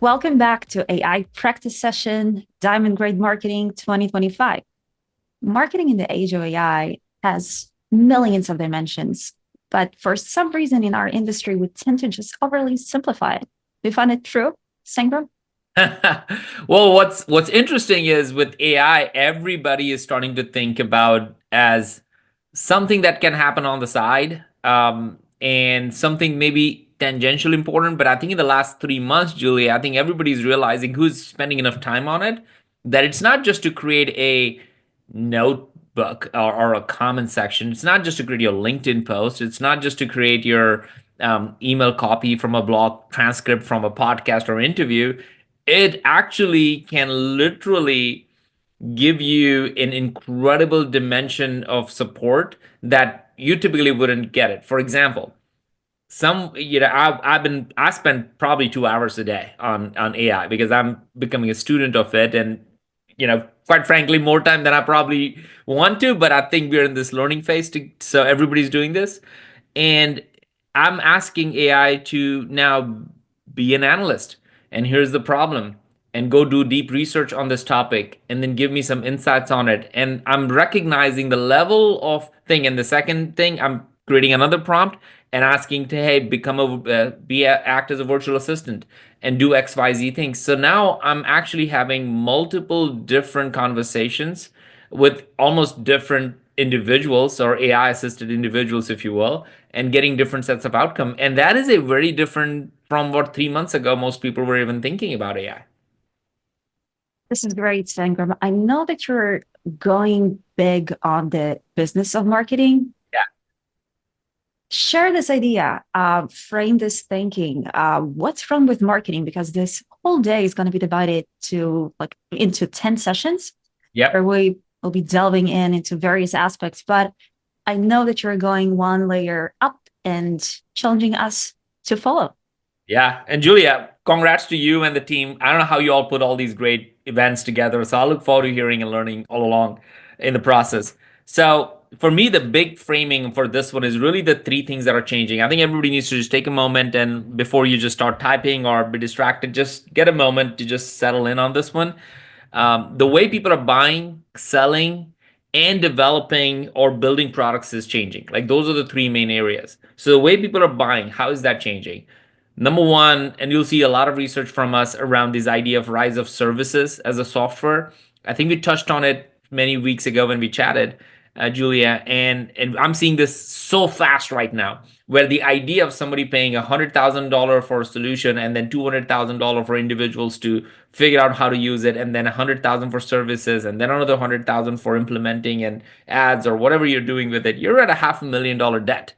Welcome back to AI Practice Session Diamond Grade Marketing 2025. Marketing in the age of AI has millions of dimensions, but for some reason in our industry, we tend to just overly simplify it. Do you find it true, Sangram? Well, what's interesting is with AI, everybody is starting to think about as something that can happen on the side, and something maybe tangential important. But I think in the last 3 months, Julie, I think everybody's realizing who's spending enough time on it that it's not just to create a notebook or a comment section. It's not just to create your LinkedIn post. It's not just to create your email copy from a blog transcript from a podcast or interview. It actually can literally give you an incredible dimension of support that you typically wouldn't get it. For example, I spend probably 2 hours a day on AI because I'm becoming a student of it, and quite frankly, more time than I probably want to. But I think we're in this learning phase, so everybody's doing this, and I'm asking AI to now be an analyst. And here's the problem. And go do deep research on this topic and then give me some insights on it. And I'm recognizing the level of thing. And the second thing, I'm creating another prompt and asking to, hey, act as a virtual assistant and do XYZ things. So now I'm actually having multiple different conversations with almost different individuals or AI assisted individuals, if you will, and getting different sets of outcome. And that is a very different from what 3 months ago most people were even thinking about AI. This is great, Sangram. I know that you're going big on the business of marketing. Yeah. Share this idea, frame this thinking. What's wrong with marketing? Because this whole day is going to be divided to like into 10 sessions where Yep. we will be delving into various aspects. But I know that you're going one layer up and challenging us to follow. Yeah. And Julia, congrats to you and the team. I don't know how you all put all these great events together. So I look forward to hearing and learning all along in the process. So for me, the big framing for this one is really the three things that are changing. I think everybody needs to just take a moment, and before you just start typing or be distracted, just get a moment to just settle in on this one. The way people are buying, selling, and developing or building products is changing. Like those are the three main areas. So the way people are buying, how is that changing? Number one, and you'll see a lot of research from us around this idea of rise of services as a software. I think we touched on it many weeks ago when we chatted, Julia, and I'm seeing this so fast right now, where the idea of somebody paying $100,000 for a solution and then $200,000 for individuals to figure out how to use it, and then 100,000 for services, and then another 100,000 for implementing and ads or whatever you're doing with it, you're at a $500,000 debt.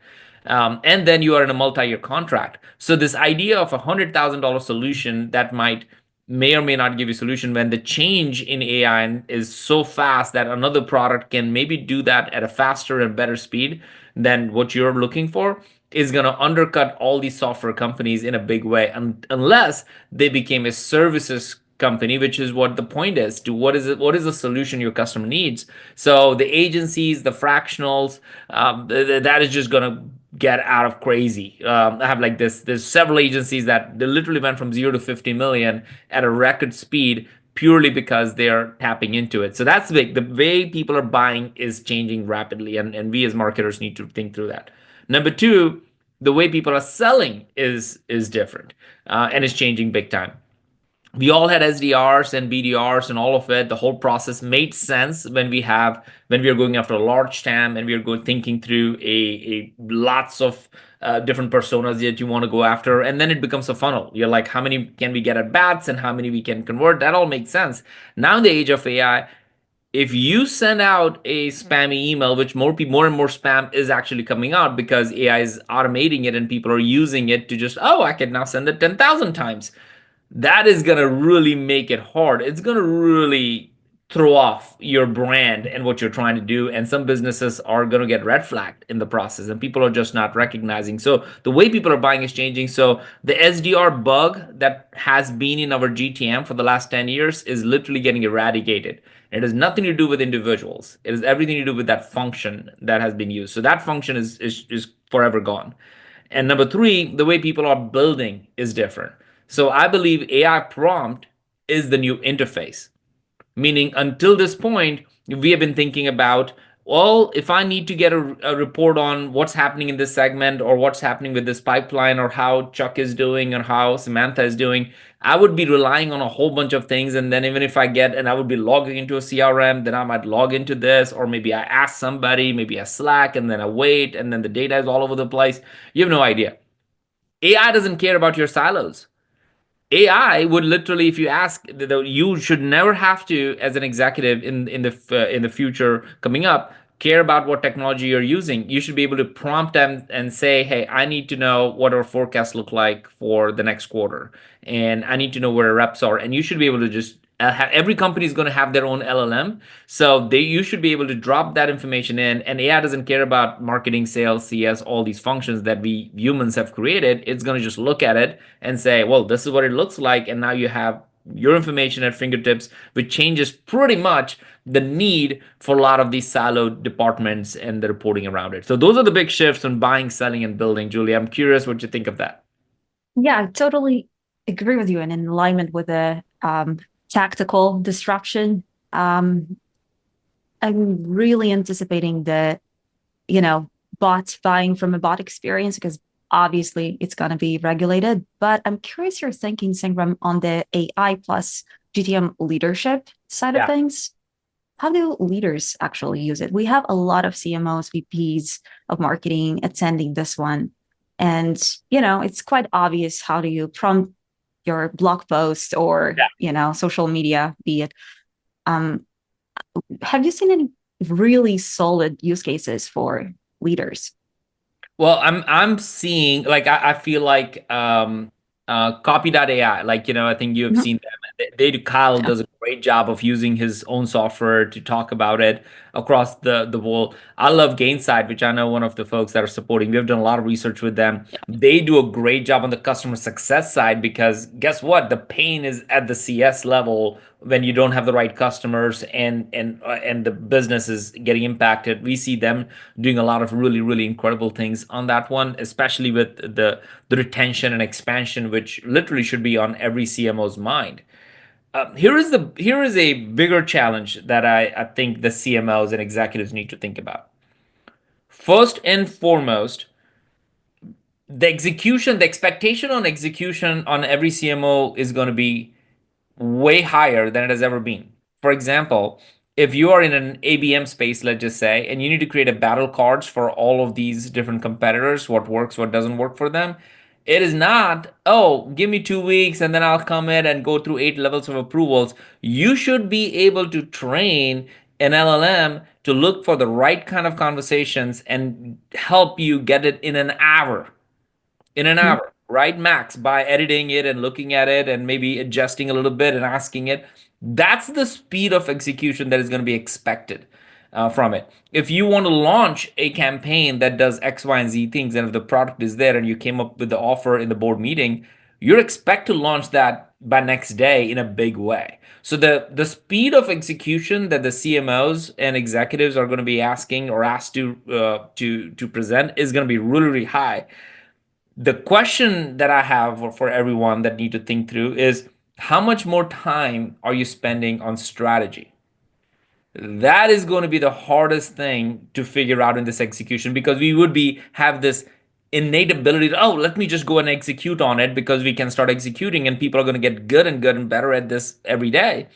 And then you are in a multi-year contract. So this idea of $100,000 solution that may or may not give you a solution, when the change in AI is so fast that another product can maybe do that at a faster and better speed than what you're looking for, is going to undercut all these software companies in a big way, unless they became a services company, which is what the point is. To what is the solution your customer needs? So the agencies, the fractionals, that is just going to get out of crazy. I have like this. There's several agencies that they literally went from 0 to 50 million at a record speed purely because they're tapping into it. So that's big. The way people are buying is changing rapidly, and we as marketers need to think through that. Number two, the way people are selling is different, and is changing big time. We all had SDRs and BDRs and all of it. The whole process made sense when we are going after a large TAM and we are going thinking through a lots of different personas that you want to go after, and then it becomes a funnel. You're like, how many can we get at bats and how many we can convert? That all makes sense. Now in the age of AI, if you send out a spammy email, which more and more spam is actually coming out because AI is automating it and people are using it to just, oh, I can now send it 10,000 times, that is going to really make it hard. It's going to really throw off your brand and what you're trying to do. And some businesses are going to get red flagged in the process, and people are just not recognizing. So the way people are buying is changing. So the SDR bug that has been in our GTM for the last 10 years is literally getting eradicated. It has nothing to do with individuals. It has everything to do with that function that has been used. So that function is forever gone. And number three, the way people are building is different. So I believe AI prompt is the new interface. Meaning, until this point, we have been thinking about, well, if I need to get a report on what's happening in this segment or what's happening with this pipeline or how Chuck is doing or how Samantha is doing, I would be relying on a whole bunch of things. And then even if I get, and I would be logging into a CRM, then I might log into this, or maybe I ask somebody, maybe a Slack, and then I wait, and then the data is all over the place. You have no idea. AI doesn't care about your silos. AI would literally, if you ask, you should never have to, as an executive in the future coming up, care about what technology you're using. You should be able to prompt them and say, "Hey, I need to know what our forecasts look like for the next quarter, and I need to know where our reps are." And you should be able to just every company is going to have their own LLM, so you should be able to drop that information in. And AI doesn't care about marketing, sales, CS, all these functions that we humans have created. It's going to just look at it and say, well, this is what it looks like. And now you have your information at fingertips, which changes pretty much the need for a lot of these siloed departments and the reporting around it. So those are the big shifts in buying, selling, and building. Julie, I'm curious what you think of that. Yeah, I totally agree with you and in alignment with the tactical disruption. Um, I'm really anticipating the, you know, bot buying from a bot experience because obviously it's going to be regulated. But I'm curious your thinking, Sangram, on the AI plus GTM leadership side of Yeah. things. How do leaders actually use it? We have a lot of CMOs, VPs of marketing attending this one. And, it's quite obvious how do you prompt your blog post or, social media, be it. Um, have you seen any really solid use cases for leaders? Well, I'm seeing, like, I feel like copy.ai, like, I think you have Mhm. seen them. They do Kyle Yeah. does a great job of using his own software to talk about it across the world. I love Gainsight, which I know one of the folks that are supporting. We've done a lot of research with them. They do a great job on the customer success side because guess what? The pain is at the CS level when you don't have the right customers and the business is getting impacted. We see them doing a lot of really incredible things on that one, especially with the retention and expansion, which literally should be on every CMO's mind. Here is a bigger challenge that I think the CMOs and executives need to think about. First and foremost, the expectation on execution on every CMO is going to be way higher than it has ever been. For example, if you are in an ABM space, let's just say, and you need to create a battle cards for all of these different competitors, what works, what doesn't work for them, it is not, oh, give me 2 weeks and then I'll come in and go through 8 levels of approvals. You should be able to train an LLM to look for the right kind of conversations and help you get it in an Mhm. hour, right? Max, by editing it and looking at it and maybe adjusting a little bit and asking it. That's the speed of execution that is going to be expected from it. If you want to launch a campaign that does X, Y, and Z things, and if the product is there and you came up with the offer in the board meeting, you're expect to launch that by next day in a big way. So the speed of execution that the CMOs and executives are going to be asking or asked to present is going to be really high. The question that I have for everyone that need to think through is how much more time are you spending on strategy? That is going to be the hardest thing to figure out in this execution because we would be have this innate ability to, oh, let me just go and execute on it because we can start executing and people are going to get good and better at this every day.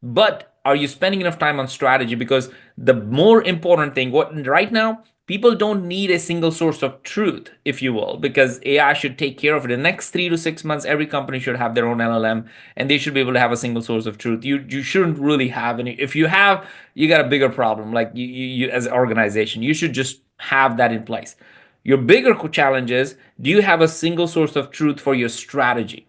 But are you spending enough time on strategy? Because the more important thing, what right now, people don't need a single source of truth, if you will, because AI should take care of it. In the next 3 to 6 months, every company should have their own LLM and they should be able to have a single source of truth. You shouldn't really have any. If you have, you got a bigger problem. Like you as an organization, you should just have that in place. Your bigger challenge is, do you have a single source of truth for your strategy?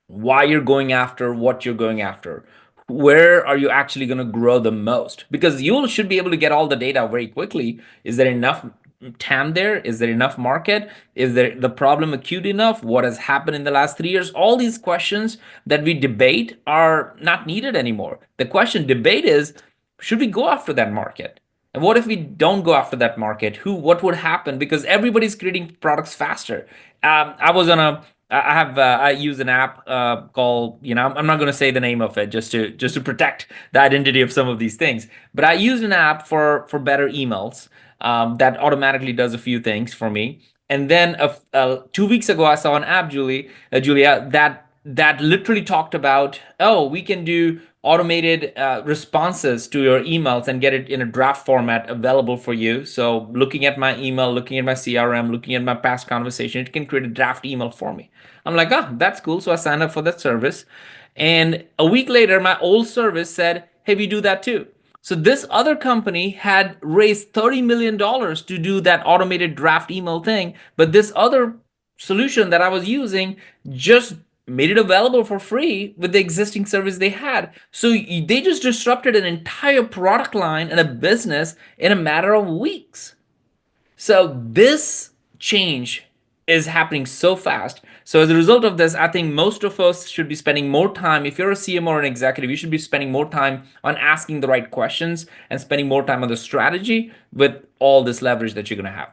Why you're going after what you're going after, where are you actually going to grow the most, because you should be able to get all the data very quickly. Is there enough TAM there? Is there enough market? Is there the problem acute enough? What has happened in the last 3 years? All these questions that we debate are not needed anymore. The question debate is, should we go after that market? And what if we don't go after that market? What would happen? Because everybody's creating products faster. I was on I have I use an app called, I'm not going to say the name of it just to protect the identity of some of these things. But I use an app for better emails that automatically does a few things for me. And then 2 weeks ago, I saw an app, Julia, that literally talked about, oh, we can do automated responses to your emails and get it in a draft format available for you. So looking at my email, looking at my CRM, looking at my past conversation, it can create a draft email for me. I'm like, oh, that's cool. So I signed up for that service. And a week later, my old service said, hey, we do that too. So this other company had raised $30 million to do that automated draft email thing. But this other solution that I was using just made it available for free with the existing service they had. So they just disrupted an entire product line and a business in a matter of weeks. So this change is happening so fast. So as a result of this, I think most of us should be spending more time. If you're a CMO or an executive, you should be spending more time on asking the right questions and spending more time on the strategy with all this leverage that you're going to have.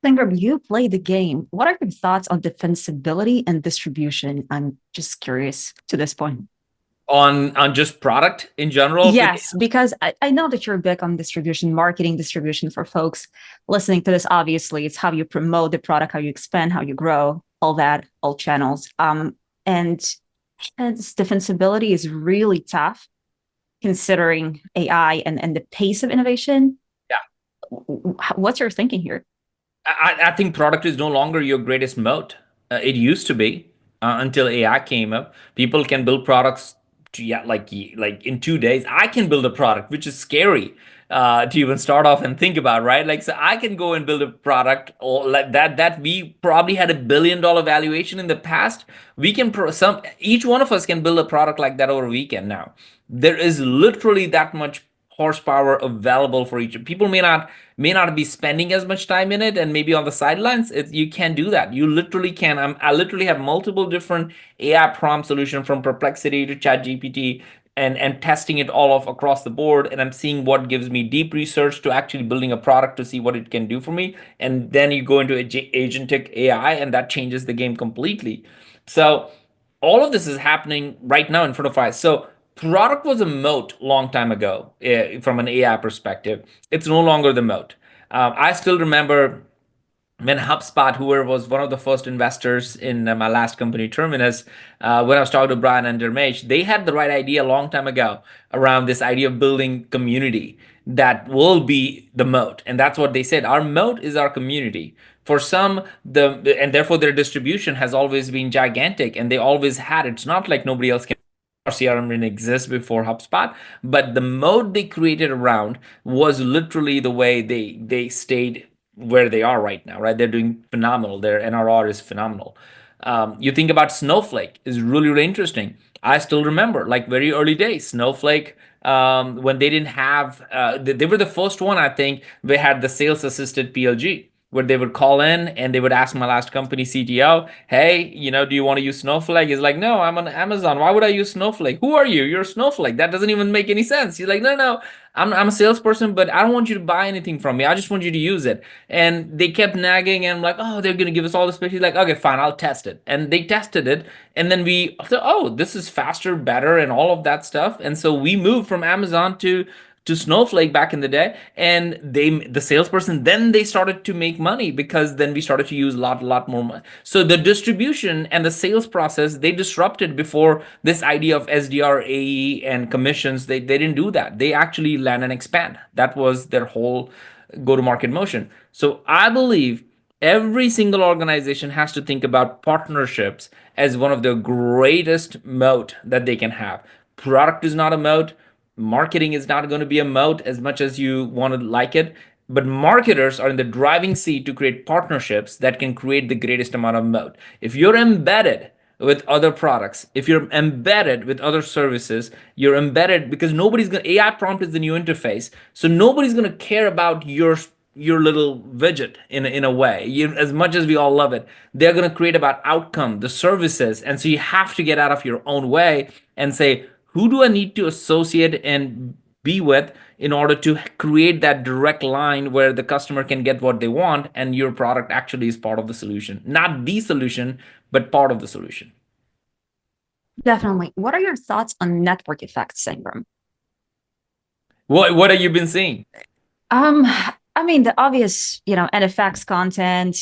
Sangram, you play the game. What are your thoughts on defensibility and distribution? I'm just curious to this point. On just product in general with Yes, because I know that you're big on distribution, marketing distribution for folks listening to this. Obviously, it's how you promote the product, how you expand, how you grow, all that, all channels. And hence defensibility is really tough considering AI and the pace of innovation. yeah. What's your thinking here? I think product is no longer your greatest moat. It used to be until AI came up. People can build products to, yeah, like in 2 days. I can build a product, which is scary to even start off and think about, right? Like, so I can go and build a product or like that we probably had $1 billion valuation in the past. We can each one of us can build a product like that over a weekend now. There is literally that much horsepower available for each. People may not be spending as much time in it and maybe on the sidelines. You can do that. You literally can. I literally have multiple different AI prompt solution from Perplexity to ChatGPT and testing it all off across the board, and I'm seeing what gives me deep research to actually building a product to see what it can do for me. And then you go into agentic AI and that changes the game completely. So all of this is happening right now in front of us. So product was a moat long time ago from an AI perspective. It's no longer the moat. I still remember when HubSpot, who was one of the first investors in my last company, Terminus, when I was talking to Brian and Dermesh, they had the right idea a long time ago around this idea of building community that will be the moat. And that's what they said. Our moat is our community. For some, and therefore their distribution has always been gigantic, and they always had. It's not like nobody else can. CRM didn't exist before HubSpot, but the mode they created around was literally the way they stayed where they are right now, right? They're doing phenomenal. Their NRR is phenomenal. You think about Snowflake is really, really interesting. I still remember like very early days, Snowflake, when they didn't have, they were the first one, I think, they had the sales assisted PLG where they would call in and they would ask my last company CTO, hey, do you want to use Snowflake? He's like, no, I'm on Amazon. Why would I use Snowflake? Who are you? You're Snowflake. That doesn't even make any sense. He's like, no, no, I'm a salesperson, but I don't want you to buy anything from me. I just want you to use it. And they kept nagging and I'm like, oh, they're going to give us all the space. He's like, okay, fine, I'll test it. And they tested it. And then we thought, oh, this is faster, better, and all of that stuff. And so we moved from Amazon to Snowflake back in the day, and the salesperson then they started to make money because then we started to use a lot more money. So the distribution and the sales process they disrupted before this idea of SDR, AE, and commissions. They didn't do that. They actually land and expand. That was their whole go to market motion. So I believe every single organization has to think about partnerships as one of the greatest moat that they can have. Product is not a moat. Marketing is not going to be a moat as much as you want to like it, but marketers are in the driving seat to create partnerships that can create the greatest amount of moat. If you're embedded with other products, if you're embedded with other services, you're embedded because nobody's going to, AI prompt is the new interface. So nobody's going to care about your little widget in a way. As much as we all love it, they're going to create about outcome, the services. And so you have to get out of your own way and say, who do I need to associate and be with in order to create that direct line where the customer can get what they want and your product actually is part of the solution, not the solution, but part of the solution. Definitely. What are your thoughts on network effects, Sangram? What have you been seeing? Um, I mean, the obvious, NFX content,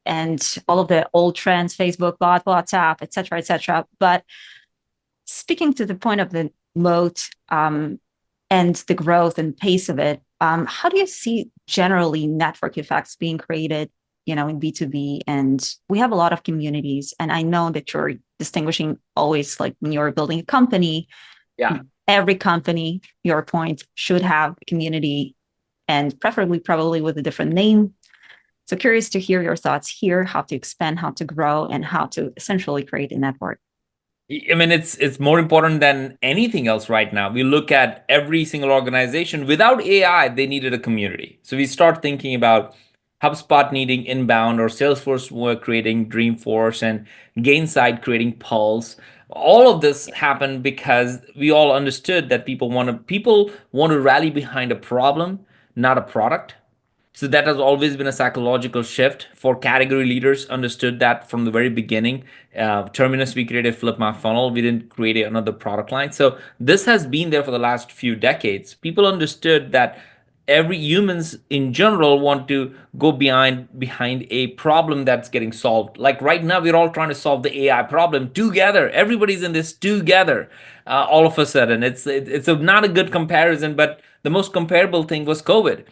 and all of the old trends, Facebook, bot, WhatsApp, et cetera, et cetera. But speaking to the point of the moat, and the growth and pace of it, how do you see generally network effects being created, in B2B? And we have a lot of communities, and I know that you're distinguishing always like when you're building a company, Yeah. every company, your point, should have a community and preferably probably with a different name. So curious to hear your thoughts here, how to expand, how to grow, and how to essentially create a network. I mean, it's more important than anything else right now. We look at every single organization. Without AI, they needed a community. So we start thinking about HubSpot needing inbound, or Salesforce were creating Dreamforce, and Gainsight creating Pulse. All of this happened because we all understood that people want to rally behind a problem, not a product. So that has always been a psychological shift for category leaders. Understood that from the very beginning. Terminus, we created Flip My Funnel. We didn't create another product line. So this has been there for the last few decades. People understood that every humans in general want to go behind a problem that's getting solved. Like right now, we're all trying to solve the AI problem together. Everybody's in this together. All of a sudden, it's not a good comparison, but the most comparable thing was COVID.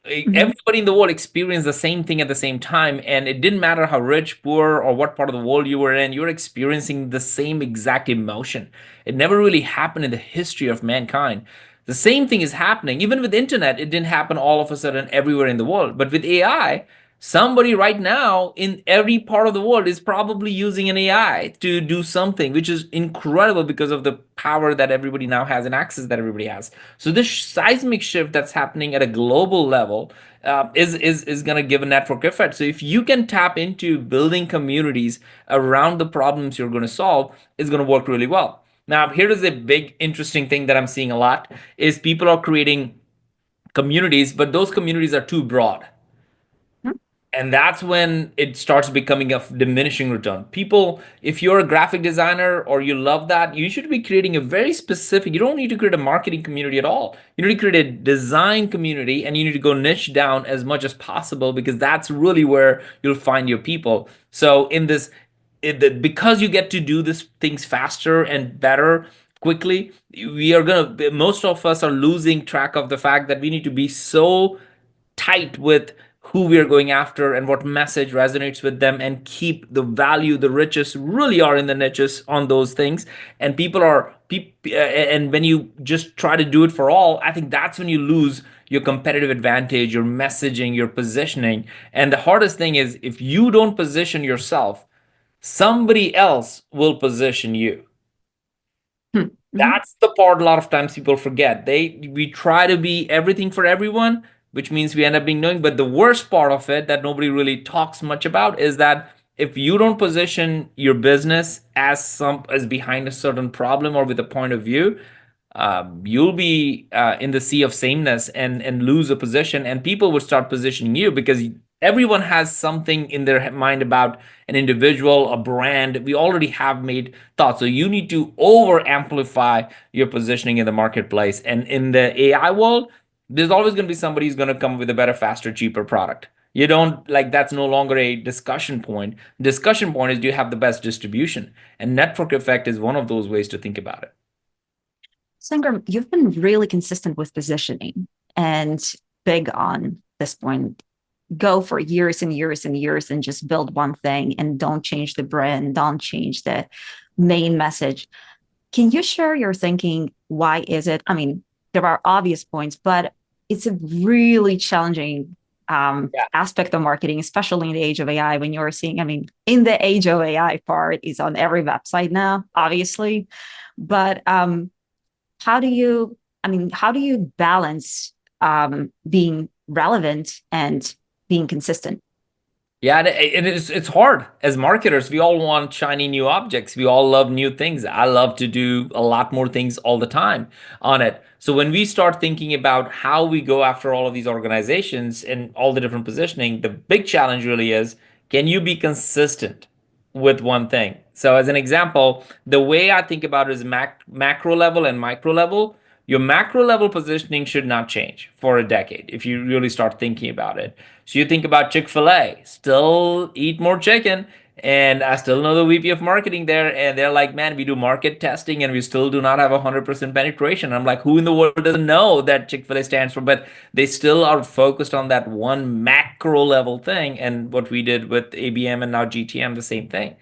Mhm. Everybody in the world experienced the same thing at the same time, and it didn't matter how rich, poor, or what part of the world you were in. You were experiencing the same exact emotion. It never really happened in the history of mankind. The same thing is happening even with internet. It didn't happen all of a sudden everywhere in the world, but with AI, somebody right now in every part of the world is probably using an AI to do something, which is incredible because of the power that everybody now has and access that everybody has. So this seismic shift that's happening at a global level is going to give a network effect. So if you can tap into building communities around the problems you're going to solve, it's going to work really well. Now, here is a big interesting thing that I'm seeing a lot is people are creating communities, but those communities are too broad, and that's when it starts becoming a diminishing return. People, if you're a graphic designer or you love that, you should be creating a very specific, you don't need to create a marketing community at all. You need to create a design community, and you need to go niche down as much as possible, because that's really where you'll find your people. So in this, because you get to do these things faster and better quickly, we are gonna, most of us are losing track of the fact that we need to be so tight with who we are going after and what message resonates with them, and keep the value, the riches really are in the niches on those things. And and when you just try to do it for all, I think that's when you lose your competitive advantage, your messaging, your positioning. And the hardest thing is, if you don't position yourself, somebody else will position you. Mhm. That's the part a lot of times people forget. We try to be everything for everyone, which means we end up being knowing. But the worst part of it that nobody really talks much about is that if you don't position your business as behind a certain problem or with a point of view, you'll be in the sea of sameness, and lose a position, and people would start positioning you, because everyone has something in their mind about an individual, a brand. We already have made thoughts, so you need to over amplify your positioning in the marketplace. And in the AI world, there's always going to be somebody who's going to come with a better, faster, cheaper product. You don't like, that's no longer a discussion point. Discussion point is, do you have the best distribution? And network effect is one of those ways to think about it. Sangram, you've been really consistent with positioning and big on this point. Go for years and years and years and just build one thing and don't change the brand, don't change the main message. Can you share your thinking? Why is it? I mean, there are obvious points, but it's a really challenging aspect of marketing, especially in the age of AI. When you're seeing, I mean, in the age of AI part is on every website now, obviously. But how do you, I mean, how do you balance being relevant and being consistent? Yeah, it's hard. As marketers, we all want shiny new objects. We all love new things. I love to do a lot more things all the time on it. So when we start thinking about how we go after all of these organizations and all the different positioning, the big challenge really is, can you be consistent? with one thing. So, as an example, the way I think about it is macro level and micro level. Your macro level positioning should not change for a decade if you really start thinking about it. So, you think about Chick-fil-A, still eat more chicken. And I still know the VP of marketing there, and they're like, man, we do market testing and we still do not have 100% penetration. I'm like, who in the world doesn't know that Chick-fil-A stands for? But they still are focused on that one macro level thing. And what we did with ABM and now GTM, the same thing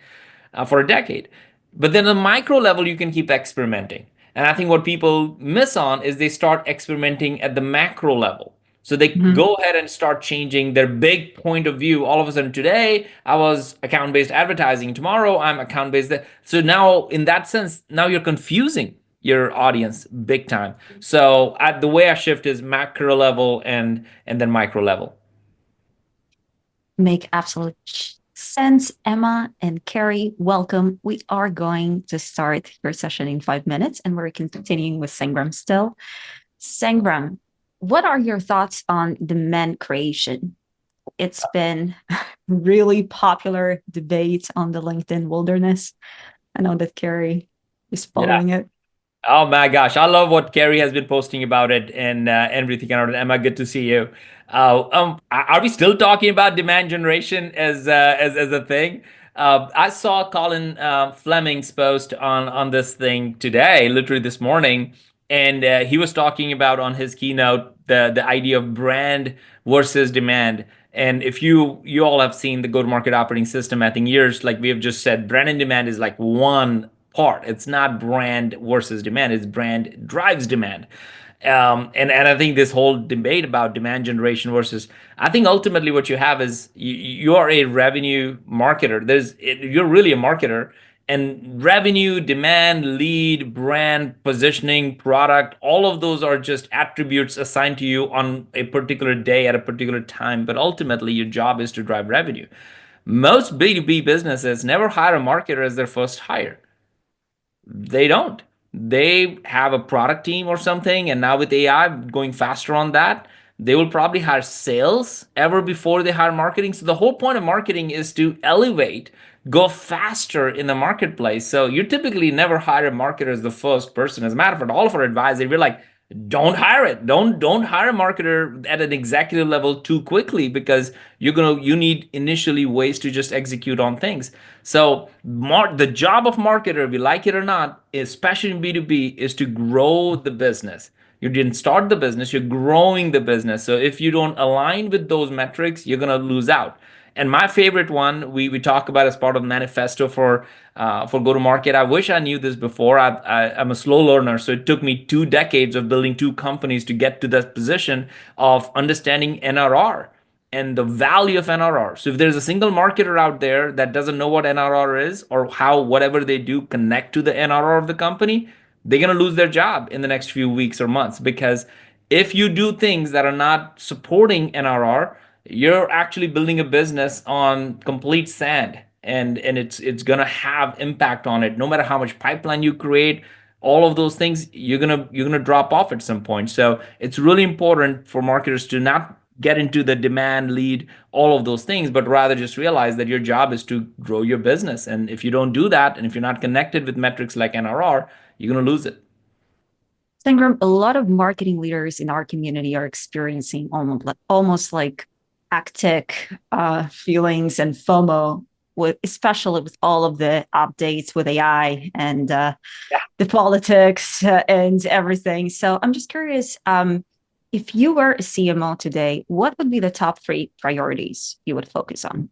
for a decade. But then the micro level, you can keep experimenting. And I think what people miss on is they start experimenting at the macro level. So they Mhm. go ahead and start changing their big point of view. All of a sudden, today I was account based advertising. Tomorrow I'm account based. So now, in that sense, now you're confusing your audience big time. So the way I shift is macro level and then micro level. Make absolute sense. Emma and Carrie, welcome. We are going to start your session in 5 minutes and we're continuing with Sangram still. Sangram, what are your thoughts on demand creation? It's been really popular debate on the LinkedIn wilderness. I know that Carrie is Yeah. following it. Oh my gosh, I love what Carrie has been posting about it and everything around it. Emma, good to see you. Are we still talking about demand generation as a thing? I saw Colin Fleming's post on this thing today, literally this morning, and he was talking about on his keynote the idea of brand versus demand. And if you all have seen the go-to-market operating system, I think years like we have just said, brand and demand is like one part. It's not brand versus demand. It's brand drives demand. And I think this whole debate about demand generation versus, I think ultimately what you have is you are a revenue marketer. You're really a marketer, and revenue, demand, lead, brand, positioning, product, all of those are just attributes assigned to you on a particular day at a particular time. But ultimately, your job is to drive revenue. Most B2B businesses never hire a marketer as their first hire. They don't. They have a product team or something, and now with AI going faster on that, they will probably hire sales ever before they hire marketing. So the whole point of marketing is to elevate, go faster in the marketplace. So you typically never hire a marketer as the first person. As a matter of fact, all of our advisors, we're like, don't hire it. Don't hire a marketer at an executive level too quickly because you need initially ways to just execute on things. So the job of marketer, we like it or not, especially in B2B, is to grow the business. You didn't start the business, you're growing the business. So if you don't align with those metrics, you're gonna lose out. And my favorite one we talk about as part of manifesto for go to market. I wish I knew this before. I'm a slow learner, so it took me 2 decades of building two companies to get to that position of understanding NRR and the value of NRR. So if there's a single marketer out there that doesn't know what NRR is or how whatever they do connect to the NRR of the company, they're going to lose their job in the next few weeks or months because if you do things that are not supporting NRR, you're actually building a business on complete sand and it's going to have impact on it no matter how much pipeline you create, all of those things you're gonna drop off at some point. So it's really important for marketers to not get into the demand lead all of those things but rather just realize that your job is to grow your business, and if you don't do that and if you're not connected with metrics like NRR, you're going to lose it. Sangram, a lot of marketing leaders in our community are experiencing almost like hectic feelings and FOMO, especially with all of the updates with AI and the politics and everything. So I'm just curious, if you were a CMO today, what would be the top three priorities you would focus on?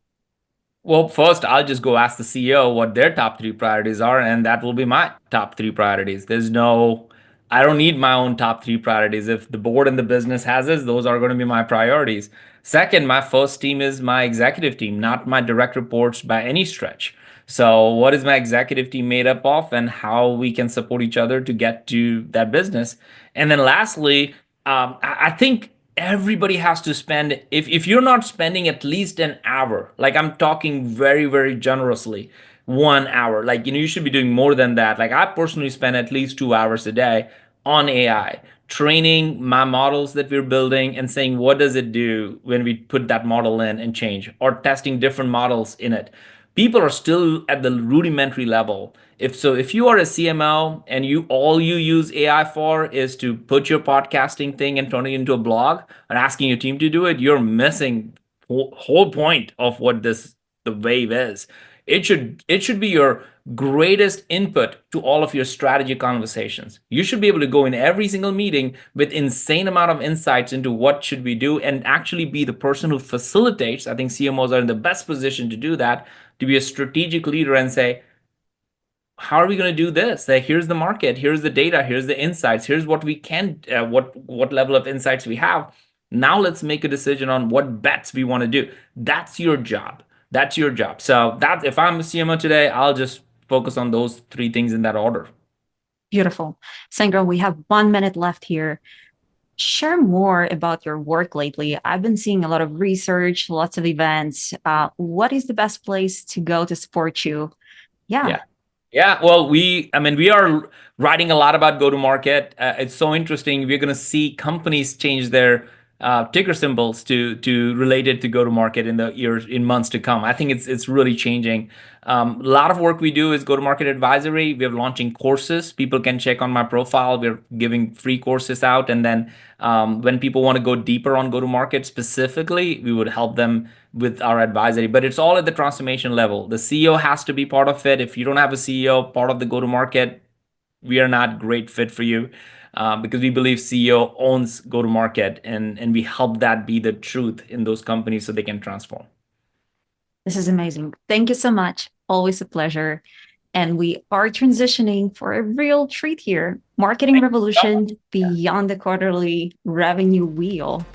Well, first, I'll just go ask the CEO what their top three priorities are, and that will be my top three priorities. I don't need my own top three priorities. If the board and the business has it, those are going to be my priorities. Second, my first team is my executive team, not my direct reports by any stretch. So, what is my executive team made up of, and how we can support each other to get to that business? And then lastly, I think everybody has to spend, if you're not spending at least an hour, like I'm talking very, very generously, 1 hour, like you should be doing more than that. Like I personally spend at least 2 hours a day on AI, training my models that we're building and saying what does it do when we put that model in and change, or testing different models in it. People are still at the rudimentary level. If you are a CMO and you use AI for is to put your podcasting thing and turn it into a blog and asking your team to do it, you're missing whole point of what this the wave is. It should be your greatest input to all of your strategy conversations. You should be able to go in every single meeting with insane amount of insights into what should we do and actually be the person who facilitates. I think CMOs are in the best position to do that, to be a strategic leader and say, how are we going to do this? Say, here's the market, here's the data, here's the insights, here's what we can, what level of insights we have. Now let's make a decision on what bets we want to do. That's your job. That's your job. So that if I'm a CMO today, I'll just focus on those three things in that order. Beautiful. Sangro, we have 1 minute left here. Share more about your work lately. I've been seeing a lot of research, lots of events. What is the best place to go to support you? Yeah. Yeah. Yeah, well, we are writing a lot about go to market. It's so interesting. We're going to see companies change their ticker symbols to relate it to go to market in the years in months to come. I think it's really changing. A lot of work we do is go to market advisory. We're launching courses. People can check on my profile. We're giving free courses out, and then when people want to go deeper on go to market specifically, we would help them with our advisory. But it's all at the transformation level. The CEO has to be part of it. If you don't have a CEO part of the go to market, we are not great fit for you, because we believe CEO owns go to market, and we help that be the truth in those companies so they can transform. This is amazing. Thank you so much. Always a pleasure. And we are transitioning for a real treat here. Marketing Thank you so revolution much. beyond the quarterly revenue wheel.